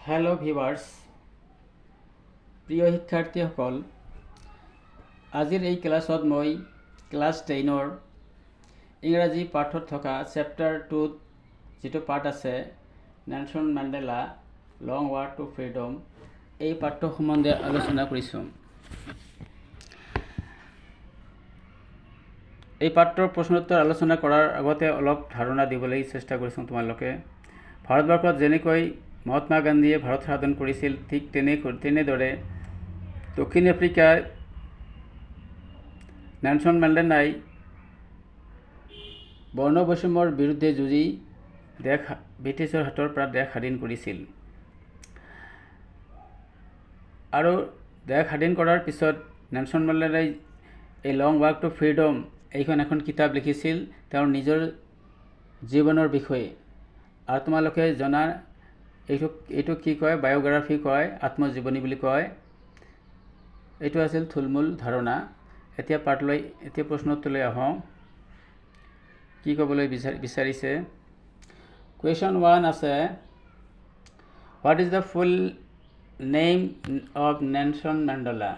Hello' viewers, প্ৰিয় শিক্ষাৰ্থীসকল, আজিৰ এই ক্লাছত মই ক্লাছ 10ৰ ইংৰাজী পাঠত থকা চেপ্টাৰ 2ত যিটো পাঠ আছে নেলছন মেণ্ডেলা লং ৱাৰ টু ফ্ৰীডম, এই পাঠটো সম্বন্ধে আলোচনা কৰিছোঁ। এই পাঠটোৰ প্ৰশ্নোত্তৰ আলোচনা কৰাৰ আগতে অলপ ধাৰণা দিবলৈ চেষ্টা কৰিছোঁ তোমালোকে। ভাৰতবৰ্ষত যেনেকৈ মহাত্মা গান্ধীয়ে ভাৰত সাধন কৰিছিল, ঠিক তেনেদৰে দক্ষিণ আফ্ৰিকাৰ নেলছন মেণ্ডেলাই বৰ্ণ বৈষম্যৰ বিৰুদ্ধে যুঁজি ব্ৰিটিছৰ হাতৰ পৰা দেশ স্বাধীন কৰিছিল। আৰু দেশ স্বাধীন কৰাৰ পিছত নেলছন মেণ্ডেলাই এই লং ৱাক টু ফ্ৰীডম এইখন এখন কিতাপ লিখিছিল তেওঁৰ নিজৰ জীৱনৰ বিষয়ে। আৰু তোমালোকে জনা এইটো কি কয়, বায়োগ্ৰাফি কয়, আত্মজীৱনী বুলি কয়। এইটো আছিল থুলমূল ধাৰণা। এতিয়া প্ৰশ্নোত্তৰলৈ আহোঁ। কি ক'বলৈ বিচাৰিছে? কুৱেশ্যন 1 আছে, what is the full name of Nelson Mandela?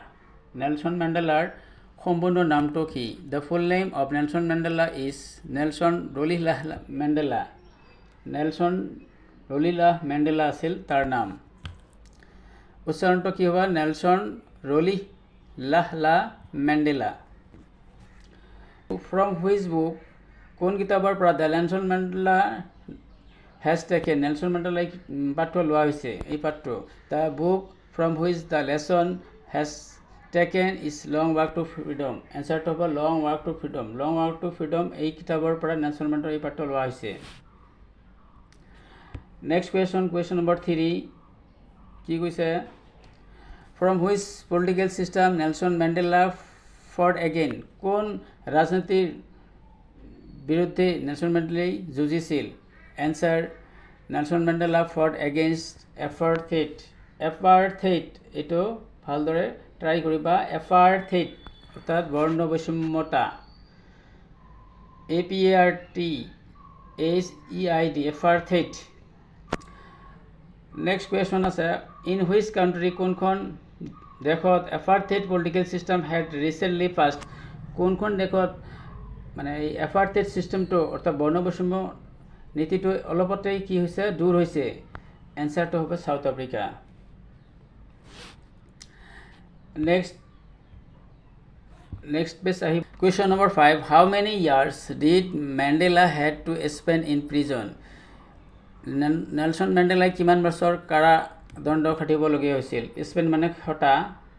Nelson মেণ্ডেলাৰ সম্পূৰ্ণ নামটো কি? The full name of Nelson Mandela is Nelson Rolihlahla Mandela. Nelson Rolihlahla Mandela আছিল তাৰ নাম। উচ্চাৰণটো কি হ'ব? Nelson Rolihlahla Mandela. From which book? কোন কিতাপৰ পৰা the Nelson Mandela has taken? Nelson মেণ্ডেলাই পাঠটো লোৱা হৈছে। এই পাঠটো the book from which the lesson has taken is long walk to freedom. এনচাৰটো হ'ব long walk to freedom. Long walk to freedom এই কিতাপৰ পৰা নেলছন মেণ্ডেলাৰ এই পাঠটো লোৱা হৈছে। নেক্সট কুৱেশ্যন নম্বৰ 3 কি কৈছে? From which political system Nelson Mandela fought again? কোন ৰাজনীতিৰ বিৰুদ্ধে নেলছন মেণ্ডেলাই যুঁজিছিল? Answer, Nelson Mandela fought against apartheid. Apartheid এইটো ভালদৰে ট্ৰাই কৰিবা। এপাৰ্থেইড অৰ্থাৎ বৰ্ণ বৈষম্যতা। APARTHEID, apartheid. নেক্সট কুৱেশ্যন আছে, ইন হুইচ কাণ্ট্ৰি? কোনখন দেশত apartheid political system had recently passed? কোনখন দেশত মানে এই এপাৰ্থেইড ছিষ্টেমটো অৰ্থাৎ বৰ্ণ বৈষম্য নীতিটো অলপতেই কি হৈছে? দূৰ হৈছে। এনচাৰটো হ'ব চাউথ আফ্ৰিকা। নেক্সট পেজ আহি question number 5, how many years did Mandela had to spend in prison? Nelson মেণ্ডেলাই কিমান বছৰ কাৰাদণ্ড খাটিবলগীয়া হৈছিল? স্পেণ্ড মানে খটা,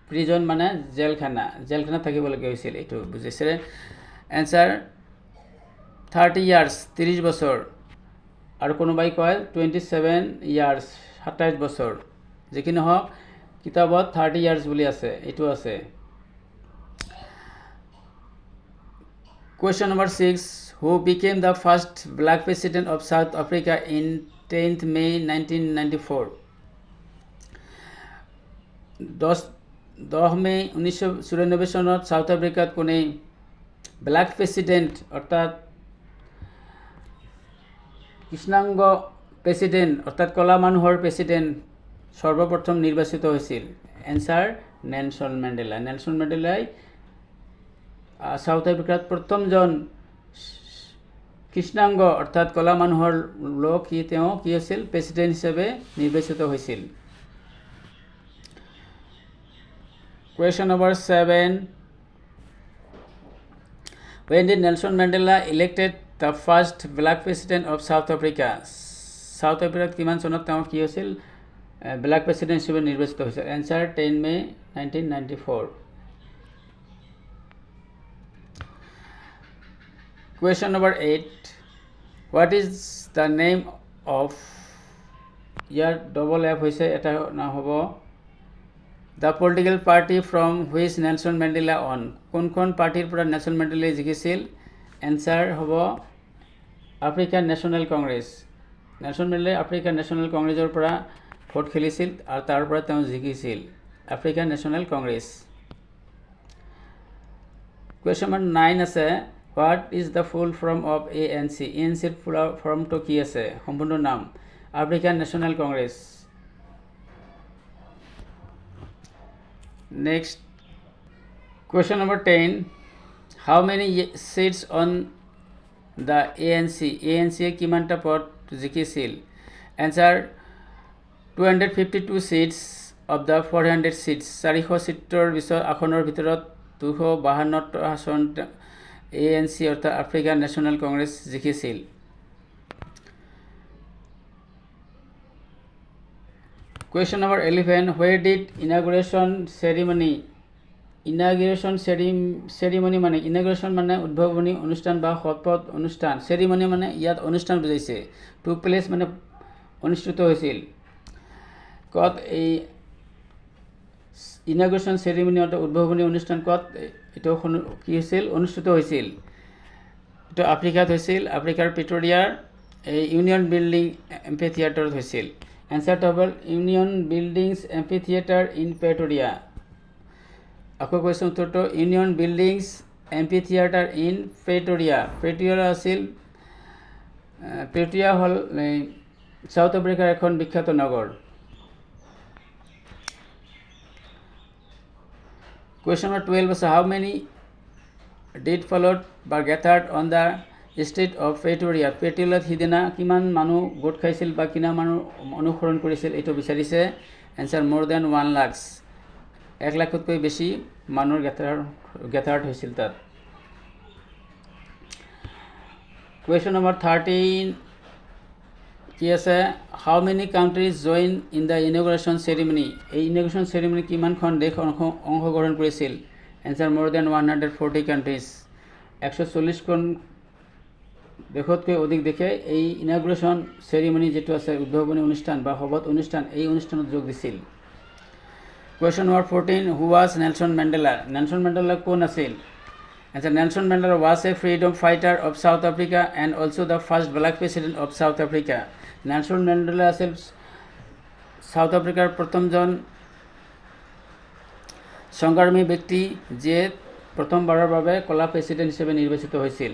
প্ৰিজন মানে জেলখানাত থাকিবলগীয়া হৈছিল, এইটো বুজিছে। এনচাৰ 30 ইয়াৰ্ছ, 30 বছৰ। আৰু কোনোবাই কয় 27 ইয়াৰ্ছ, 27 বছৰ। যিকি নহওক কিতাপত 30 ইয়াৰ্ছ বুলি আছে, এইটো আছে। Question number 6, who became the first black president of South Africa in 10th May 1994? 10 May 1994 চনত চাউথ আফ্ৰিকাত কোনে ব্লেক প্ৰেছিডেণ্ট অৰ্থাৎ কৃষ্ণাংগ প্ৰেছিডেণ্ট অৰ্থাৎ কলা মানুহৰ প্ৰেছিডেণ্ট সৰ্বপ্ৰথম নিৰ্বাচিত হৈছিল? Answer, Nelson Mandela. নেলছন মেণ্ডেলাই চাউথ আফ্ৰিকাত প্ৰথমজন কৃষ্ণাংগ অৰ্থাৎ কলা মানুহৰ লোক তেওঁ কি আছিল? প্ৰেছিডেণ্ট হিচাপে নিৰ্বাচিত হৈছিল। Question number 7, when did Nelson Mandela elected the first black president of South Africa? South আফ্ৰিকাত কিমান চনত তেওঁ কি হৈছিল? ব্লেক প্ৰেছিডেণ্ট হিচাপে নিৰ্বাচিত হৈছিল? Answer 10 May 1994। Question number 8, what is the name of? ইয়াৰ ডবল এফ হৈছে, এটা নাম হ'ব the political party from which Nelson Mandela won? কোনখন পাৰ্টিৰ পৰা নেলছন মেণ্ডেলাই জিকিছিল? এনচাৰ হ'ব আফ্ৰিকান নেশ্যনেল কংগ্ৰেছ। নেলছন মেণ্ডেলাই আফ্ৰিকান নেশ্যনেল কংগ্ৰেছৰ পৰা ভোট খেলিছিল আৰু তাৰ পৰা তেওঁ জিকিছিল, African National Congress. Question number 9 আছে, what is the full form of ANC? ANCৰ ফৰ্মটো কি আছে? সম্পূৰ্ণ নাম African National Congress. Next, question number 10. How many seats on the ANC? ANC কিমানটা পদ জিকিছিল? Answer 252 seats of the 400 seats. 400 সিটৰ আসনৰ ভিতৰত 252 আসন ANC অৰ্থাৎ আফ্ৰিকান নেশ্যনেল কংগ্ৰেছ জিকিছিল। Question number 11. Where did inauguration ceremony মানে ইনাগুৰেশ্যন মানে উদ্ভাৱনী অনুষ্ঠান বা শপথ অনুষ্ঠান, চেৰিমনি মানে ইয়াত অনুষ্ঠান বুজাইছে, টু প্লেচ মানে অনুষ্ঠিত হৈছিল। ক'ত এই ইনাগুৰেশ্যন চেৰিমনি অৰ্থাৎ উদ্ভাৱনী অনুষ্ঠান ক'ত এইটো কি হৈছিল, অনুষ্ঠিত হৈছিল? এইটো আফ্ৰিকাত হৈছিল, আফ্ৰিকাৰ প্ৰিটৰিয়াৰ এই ইউনিয়ন বিল্ডিং এম্পি থিয়েটাৰত হৈছিল। এনচাৰটো হ'ল ইউনিয়ন বিল্ডিংছ এম্পি থিয়েটাৰ ইন প্ৰিটৰিয়া। আকৌ কৈছোঁ উত্তৰটো ইউনিয়ন বিল্ডিংছ এম্পি থিয়েটাৰ ইন প্ৰিটৰিয়া। প্ৰিটৰিয়া হ'ল চাউথ আফ্ৰিকাৰ এখন বিখ্যাত নগৰ। কুৱেশ্যন নম্বৰ 12 আছে হাউ মেনি ডিড ফলোড বা গেথাৰ্ড অন দ্য ষ্ট্ৰীট অফ প্ৰিটৰিয়া। প্ৰিটৰিয়াত সিদিনা কিমান মানুহ গোট খাইছিল বা কিমান মানুহ অনুসৰণ কৰিছিল এইটো বিচাৰিছে। এনচাৰ মোৰ দেন 1 লাখ। 1 লাখতকৈ বেছি মানুহৰ গেথাৰ্ড হৈছিল তাত। কুৱেশ্যন নম্বৰ 13 কি আছে, how many countries join in the inauguration ceremony. এই ইনগুৰেশ্যন চেৰিমনি কিমানখন দেশ অংশগ্ৰহণ কৰিছিল? এনচাৰ মোৰ দেন 140 কাউণ্ট্ৰিজ। 140খন দেশতকৈ অধিক দেশে এই ইনাগুৰেশ্যন চেৰিমনি যিটো আছে উদ্ভাৱনী অনুষ্ঠান বা শপথ অনুষ্ঠান, এই অনুষ্ঠানত যোগ দিছিল। Question number 14 who was Nelson Mandela. Nelson Mandela কোন আছিল? Answer Nelson Mandela was a freedom fighter of South Africa and also' the first black president of South Africa. Nelson Mandela আছিল চাউথ আফ্ৰিকাৰ প্ৰথমজন সংগ্ৰামী ব্যক্তি যিয়ে প্ৰথমবাৰৰ বাবে কলা প্ৰেচিডেণ্ট হিচাপে নিৰ্বাচিত হৈছিল।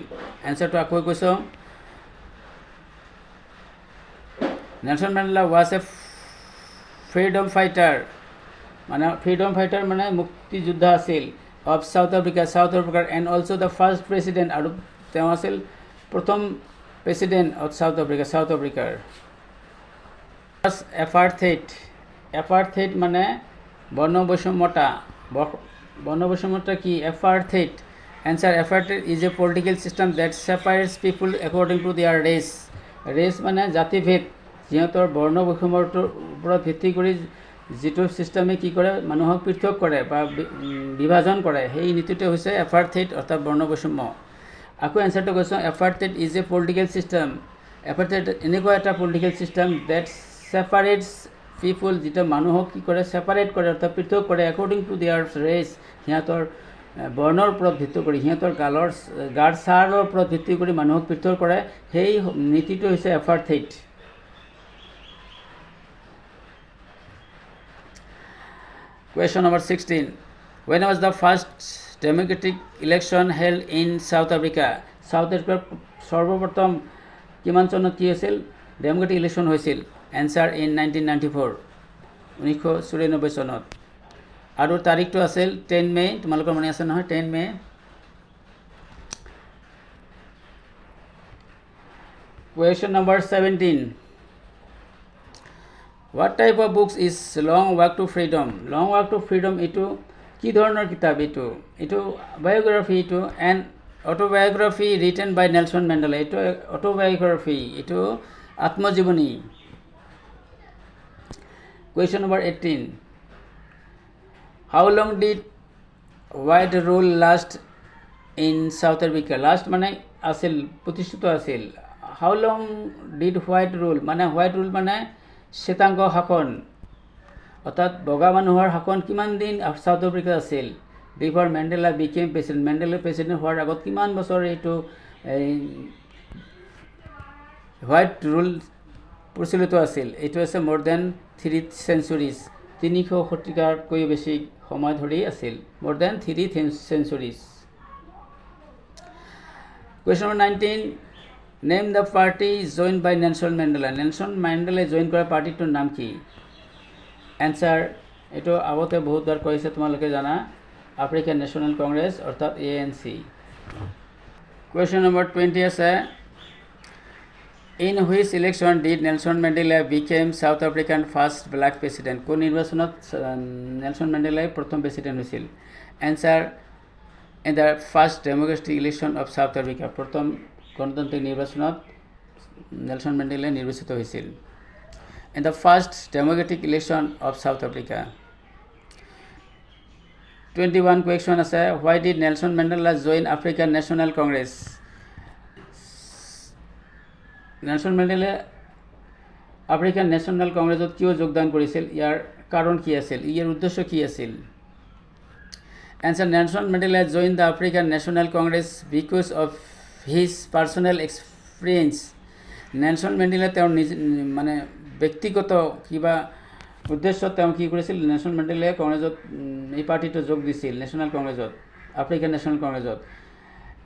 এনচাৰটো আকৌ কৈছোঁ, Nelson Mandela was a freedom fighter মানে মুক্তিযোদ্ধা আছিল অফ চাউথ আফ্ৰিকাৰ and also' the first president, আৰু তেওঁ আছিল প্ৰথম প্ৰেচিডেণ্ট অফ চাউথ আফ্ৰিকাৰ। এপাৰ্থেইড মানে বৰ্ণবৈষম্যতা কি? Apartheid. Answer apartheid is a political system that separates people according to their race মানে জাতিভেদ, সিহঁতৰ বৰ্ণ বৈষম্যটোৰ ওপৰত ভিত্তি কৰি যিটো ছিষ্টেমে কি কৰে, মানুহক পৃথক কৰে বা বিভাজন কৰে, সেই নীতিটো হৈছে এপাৰ্থেইড অৰ্থাৎ বৰ্ণ বৈষম্য। আকৌ এনচাৰটো কৈছোঁ, এপাৰ্থেইড ইজ এ পলিটিকেল চিষ্টেম। এপাৰ্থেইড এনেকুৱা এটা পলিটিকেল চিষ্টেম ডেট ছেপাৰেটছ পিপুল, যিটো মানুহক কি কৰে, ছেপাৰেট কৰে অৰ্থাৎ পৃথক কৰে, একৰ্ডিং টু দেয়াৰ ৰেচ, সিহঁতৰ বৰ্ণৰ ওপৰত ভিত্তি কৰি, সিহঁতৰ গাৰ ছালৰ ওপৰত ভিত্তি কৰি মানুহক পৃথক কৰে, সেই নীতিটো হৈছে এপাৰ্থেইড। Question number 16. When was the first democratic election held in South Africa? South Africa সৰ্বপ্ৰথম কিমান চনত কি হৈছিল? ডেমক্ৰেটিক ইলেকশ্যন হৈছিল। এনচাৰ ইন 1994, 1994 চনত। আৰু তাৰিখটো আছিল 10 মে', তোমালোকৰ মনে আছে নহয়, 10 মে'। Question number 17. What type of books is Long Walk to Freedom? Long Walk to Freedom এইটো কি ধৰণৰ কিতাপ? এইটো বায়োগ্ৰাফি, এইটো and autobiography written by Nelson Mandela. এইটো অটোবায়োগ্ৰাফি, এইটো আত্মজীৱনী। Question number 18. How long did white rule last in South Africa? Last মানে আছিল, প্ৰতিষ্ঠিত আছিল। How long did white rule মানে শ্বেতাংগ শাসন অৰ্থাৎ বগা মানুহৰ শাসন কিমান দিন চাউথ আফ্ৰিকাত আছিল? Before Mandela became president. Mandela president হোৱাৰ আগত কিমান বছৰ এইটো হোৱাইট ৰুল প্ৰচলিত আছিল? এইটো আছে মোৰ দেন 3 centuries, 300 শতিকাতকৈ বেছি সময় ধৰি আছিল, মোৰ then 3 centuries. Question number 19. Name the party joined by Nelson Mandela. Nelson Mandela join কৰা পাৰ্টিটোৰ নাম কি? এনচাৰ এইটো আগতে বহুতবাৰ কৈছে, তোমালোকে জানা, আফ্ৰিকান নেশ্যনেল কংগ্ৰেছ অৰ্থাৎ ANC। কুৱেশ্যন নম্বৰ 20 আছে, in which election did Nelson Mandela became South African first black president? কোন নিৰ্বাচনত নেলছন মেণ্ডেলাই প্ৰথম প্ৰেচিডেণ্ট হৈছিল? Answer, in the first democratic election of South Africa. প্ৰথম গণতান্ত্ৰিক নিৰ্বাচনত নেলছন মেণ্ডেলাই নিৰ্বাচিত হৈছিল। In the first democratic election of South Africa. 21 question আছে, why did Nelson Mandela join African National Congress? Nelson মেণ্ডেলাই আফ্ৰিকান নেশ্যনেল কংগ্ৰেছত কিয় যোগদান কৰিছিল? ইয়াৰ কাৰণ কি আছিল? ইয়াৰ উদ্দেশ্য কি আছিল? Answer, Nelson Mandela join the African National Congress because of his personal experience. Nelson Mandela তেওঁৰ মানে ব্যক্তিগত কিবা উদ্দেশ্যত তেওঁ কি কৰিছিল? নেলছন মেণ্ডেলাই কংগ্ৰেছত এই পাৰ্টিটো যোগ দিছিল, নেশ্যনেল কংগ্ৰেছত, আফ্ৰিকান নেশ্যনেল কংগ্ৰেছত।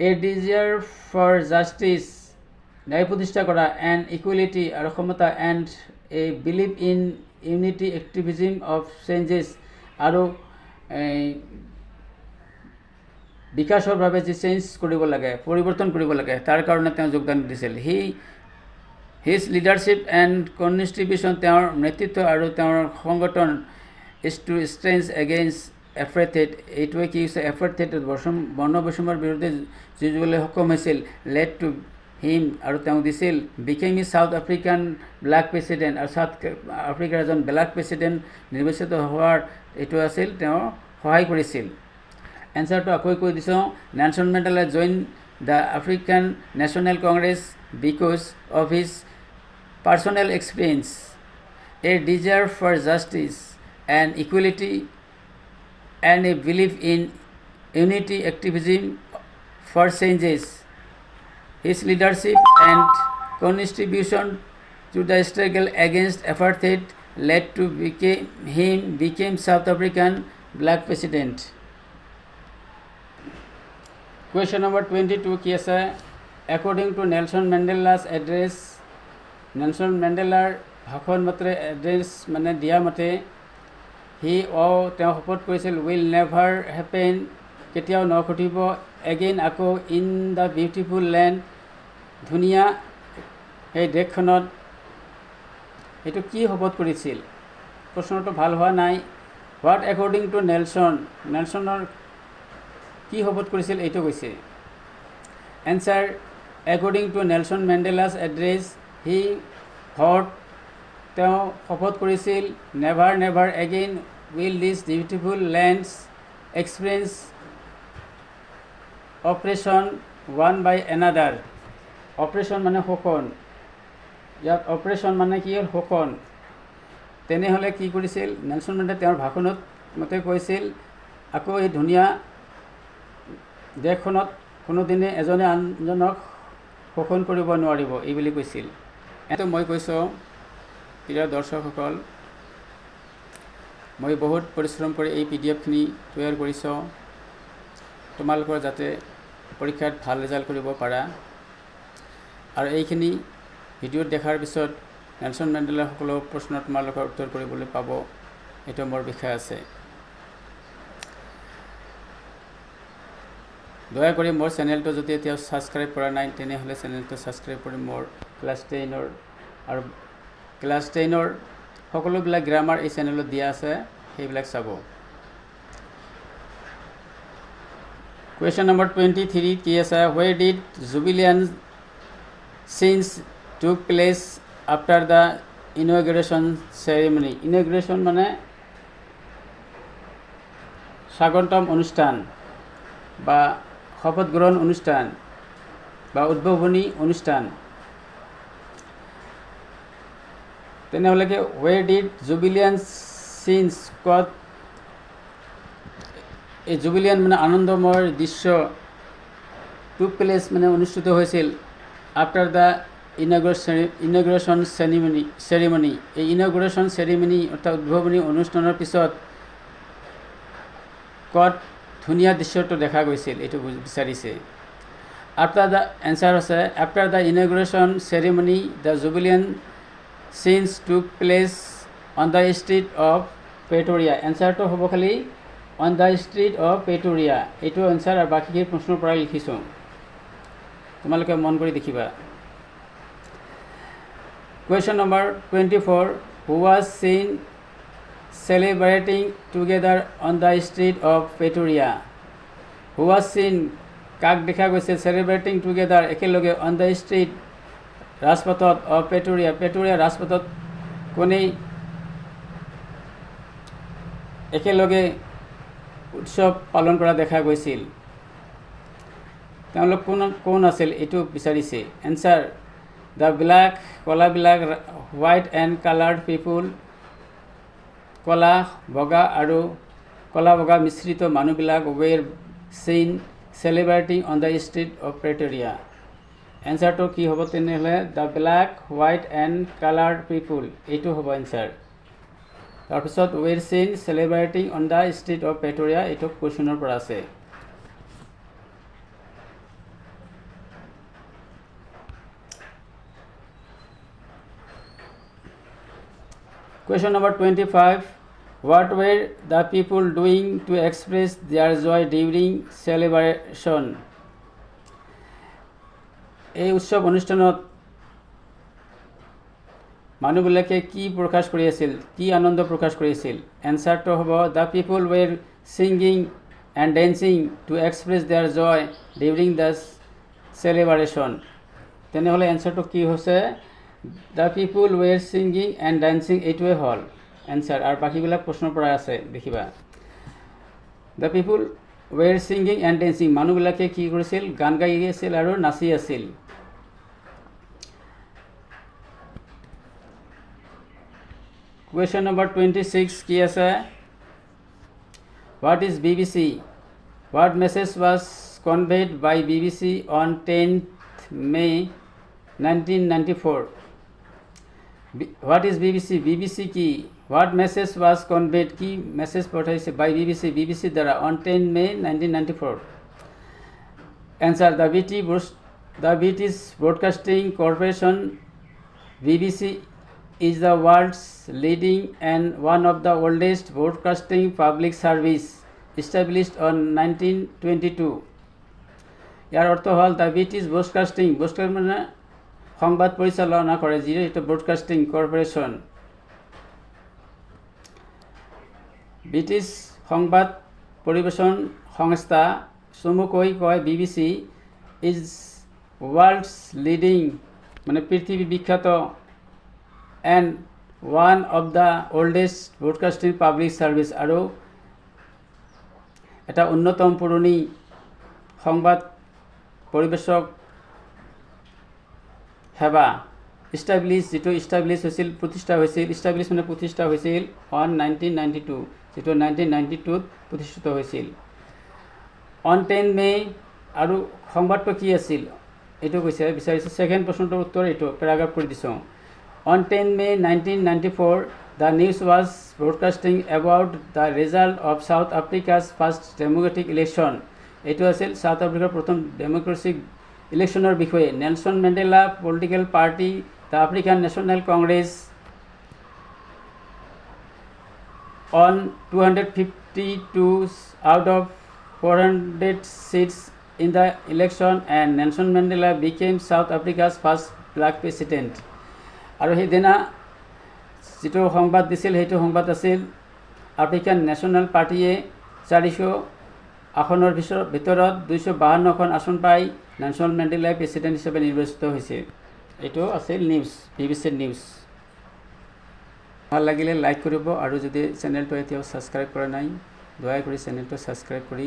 এ ডিজায়াৰ ফৰ জাষ্টিছ, ন্যায় প্ৰতিষ্ঠা কৰা, এণ্ড ইকুৱেলিটি আৰু সমতা, and a belief in unity activism of changes, আৰু বিকাশৰ বাবে যি চেঞ্জ কৰিব লাগে, পৰিৱৰ্তন কৰিব লাগে, তাৰ কাৰণে তেওঁ যোগদান দিছিল। হিজ লিডাৰশ্বিপ এণ্ড কনষ্ট্ৰিবিউশ্যন, তেওঁৰ নেতৃত্ব আৰু তেওঁৰ সংগঠন, ইজ টু ষ্টেঞ্চ এগেইনষ্ট এপাৰ্থেইড, এইটোৱে কি হৈছে? এপাৰ্থেইড, বৰ্ণ বৈষম্যৰ বিৰুদ্ধে যুঁজিবলৈ সক্ষম হৈছিল। লেড টু হিম, আৰু তেওঁ দিছিল, বিকেম ই চাউথ আফ্ৰিকান ব্লেক প্ৰেচিডেণ্ট, আৰু চাউথ আফ্ৰিকাৰ এজন ব্লেক প্ৰেচিডেণ্ট নিৰ্বাচিত হোৱাৰ এইটো আছিল, তেওঁ সহায় কৰিছিল। এনচাৰটো আকৌ কৈ দিছোঁ, Nelson Mandela join the African National Congress because of his personal experience, a desire for justice and equality, and a belief in unity activism for changes, his leadership and contribution to the struggle against apartheid led to became South African black president. Question number 22 কি আছে? According to Nelson Mandela's address, Nelson Mandelaৰ ভাষণ মতে, address মানে দিয়া মতে, তেওঁ শপত কৰিছিল, উইল নেভাৰ হেপেন, কেতিয়াও নঘটিব, এগেইন, আকৌ, ইন দ্য বিউটিফুল লেণ্ড, ধুনীয়া সেই দেশখনত। এইটো কি শপত কৰিছিল? প্ৰশ্নটো ভাল হোৱা নাই। হোৱাট একৰ্ডিং টু নেলছন, নেলছনৰ কি শপত কৰিছিল এইটো কৈছে। Answer, according to Nelson Mandela's address, তেওঁ শপত কৰিছিল, never never again will this beautiful lands experience oppression one by another. Oppression মানে শোষণ, ইয়াত অপাৰেশ্যন মানে কি হ'ল? শোষণ। তেনেহ'লে কি কৰিছিল নেলছন মেণ্ডেলাই? তেওঁৰ ভাষণত মতে কৈছিল, আকৌ এই ধুনীয়া দেশখনত কোনোদিনে এজনে আনজনক শোষণ কৰিব নোৱাৰিব, এই বুলি কৈছিল। এইটো মই কৈছোঁ, প্ৰিয় দৰ্শকসকল, মই বহুত পৰিশ্ৰম কৰি এই PDF খিনি তৈয়াৰ কৰিছোঁ, তোমালোকৰ যাতে পৰীক্ষাত ভাল ৰিজাল্ট কৰিব পাৰা। আৰু এইখিনি ভিডিঅ'ত দেখাৰ পিছত নেলছন মেণ্ডেলাৰ সকলো প্ৰশ্ন তোমালোকৰ উত্তৰ কৰিবলৈ পাব, এইটো মোৰ বিষয় আছে। দয়া কৰি মোৰ চেনেলটো যদি এতিয়াও ছাবস্ক্ৰাইব কৰা নাই, তেনেহ'লে চেনেলটো ছাবস্ক্ৰাইব কৰি মোৰ ক্লাছ 10ৰ আৰু ক্লাছ 10ৰ সকলোবিলাক গ্ৰামাৰ এই চেনেলত দিয়া আছে, সেইবিলাক চাব। কুৱেশ্যন নম্বৰ 23 কি আছে? Where did jubilant scenes took place after the inauguration ceremony? Inauguration মানে স্বাগতম অনুষ্ঠান বা শপত গ্ৰহণ অনুষ্ঠান বা উদ্বোধনী অনুষ্ঠান। তেনেহ'লে কি হুৱেৰ ডিড জুবিলিয়ান চিনছ, ক'ত এই জুবিলিয়ান মানে আনন্দময় দৃশ্য, টুক প্লেচ মানে অনুষ্ঠিত হৈছিল, আফটাৰ দ্য ইনগ্ৰেশ্যন চেৰিমনি, এই ইনগ্ৰেশ্যন চেৰিমনি অৰ্থাৎ উদ্বোধনী অনুষ্ঠানৰ পিছত ক'ত ধুনীয়া দৃশ্যটো দেখা গৈছিল, এইটো বিচাৰিছে। আফটাৰ দ্য এনচাৰ আছে, after the inauguration ceremony the jubilant scenes took place on the street of Pretoria. এনচাৰটো হ'ব খালি on the street of Pretoria. এইটো এনচাৰ আৰু বাকীখিনি প্ৰশ্নৰ পৰা লিখিছোঁ, তোমালোকে মন কৰি দেখিবা। Question number 24. Who was seen celebrating together on the street of Pretoria? Who was seen, কাক দেখা গৈছিল celebrating together, একেলগে on the street, ৰাজপথত of Pretoria, প্ৰেটৰিয়া ৰাজপথত কোনে একেলগে উৎসৱ পালন কৰা দেখা গৈছিল? তেওঁলোক কোন আছিল এইটো বিচাৰিছে। এনচাৰ দ্য ব্লেক, কলাবিলাক, হোৱাইট এণ্ড কালাৰ্ড পিপুল, কলা বগা আৰু কলা বগা মিশ্ৰিত মানুহবিলাক were seen celebrating on the street of Pretoria. এনচাৰটো কি হ'ব তেনেহ'লে the black, white and coloured people, এইটো হ'ব এনচাৰ। তাৰপিছত were seen celebrating on the street of Pretoria, এইটো কুৱেশ্যনৰ পৰা আছে। Question number 25. What were the people doing to express their joy during celebration? এই উৎসৱ অনুষ্ঠানত মানুহবিলাকে কি প্ৰকাশ কৰি আছিল, কি আনন্দ প্ৰকাশ কৰিছিল? এনচাৰটো হ'ব the people were singing and dancing to express their joy during the celebration. তেনেহ'লে এনচাৰটো কি হৈছে? The people were singing and dancing, এইটোৱে হ'ল এনচাৰ আৰু বাকীবিলাক প্ৰশ্নৰ পৰা আছে, দেখিবা। The people were singing and dancing, মানুহবিলাকে কি কৰিছিল? গান গাই আছিল আৰু নাচি আছিল। Question number 26 কি আছে? What is BBC? What message was conveyed by BBC on 10th May 1994? What is BBC? BBC কি? What message was conveyed? কি মেছেজ পঠাইছে by BBC? BBC দ্বারা on 10 May 1994. Answer the British Broadcasting Corporation, BBC, is the world's leading and one of the oldest broadcasting public service, established on 1922. ইয়াৰ অৰ্থ হ'ল the British broadcasting, broadcasting মানে সংবাদ পৰিচালনা কৰে যিটো এইটো ব্ৰডকাষ্টিং কৰ্পৰেশ্যন। ব্ৰিটিছ সংবাদ পৰিৱেশন সংস্থা চমুকৈ কয় BBC ইজ ৱৰ্ল্ডছ লিডিং মানে পৃথিৱী বিখ্যাত and one of the oldest broadcasting public service আৰু এটা অন্যতম পুৰণি সংবাদ পৰিৱেশক সেৱা ইষ্টাব্লিছ, যিটো ইষ্টাব্লিছ হৈছিল, প্ৰতিষ্ঠা হৈছিল, ইষ্টাব্লিছ মানে প্ৰতিষ্ঠা হৈছিল অন 1992, যিটো 1992ত প্ৰতিষ্ঠিত হৈছিল। অন 10 মে আৰু সংবাদটো কি আছিল এইটো কৈছে বিচাৰিছে। ছেকেণ্ড প্ৰশ্নটোৰ উত্তৰ এইটো পেৰাগ্ৰাফ কৰি দিছোঁ। On 10 May 1994, the news was broadcasting about the result of South Africa's first democratic election. এইটো আছিল সাউথ আফ্ৰিকাৰ প্ৰথম ডেমক্ৰেটিক ইলেকশ্যনৰ বিষয়ে। Nelson Mandela political party, the African National Congress on 252 out of 400 seats in the election and Nelson Mandela became South Africa's first black president. আৰু সেইদিনা যিটো সংবাদ দিছিল সেইটো সংবাদ আছিল আফ্ৰিকান নেশ্যনেল পাৰ্টীয়ে 400 আসনৰ ভিতৰত 252খন আসন পাই নেলছন মেণ্ডেলাই প্ৰেছিডেণ্ট হিচাপে নিৰ্বাচিত হৈছে। এইটো আছিল নিউজ, বিবিচিৰ নিউজ। ভাল লাগিলে লাইক কৰিব আৰু যদি চেনেলটো এতিয়াও ছাবস্ক্ৰাইব কৰা নাই দয়া কৰি চেনেলটো ছাবস্ক্ৰাইব কৰি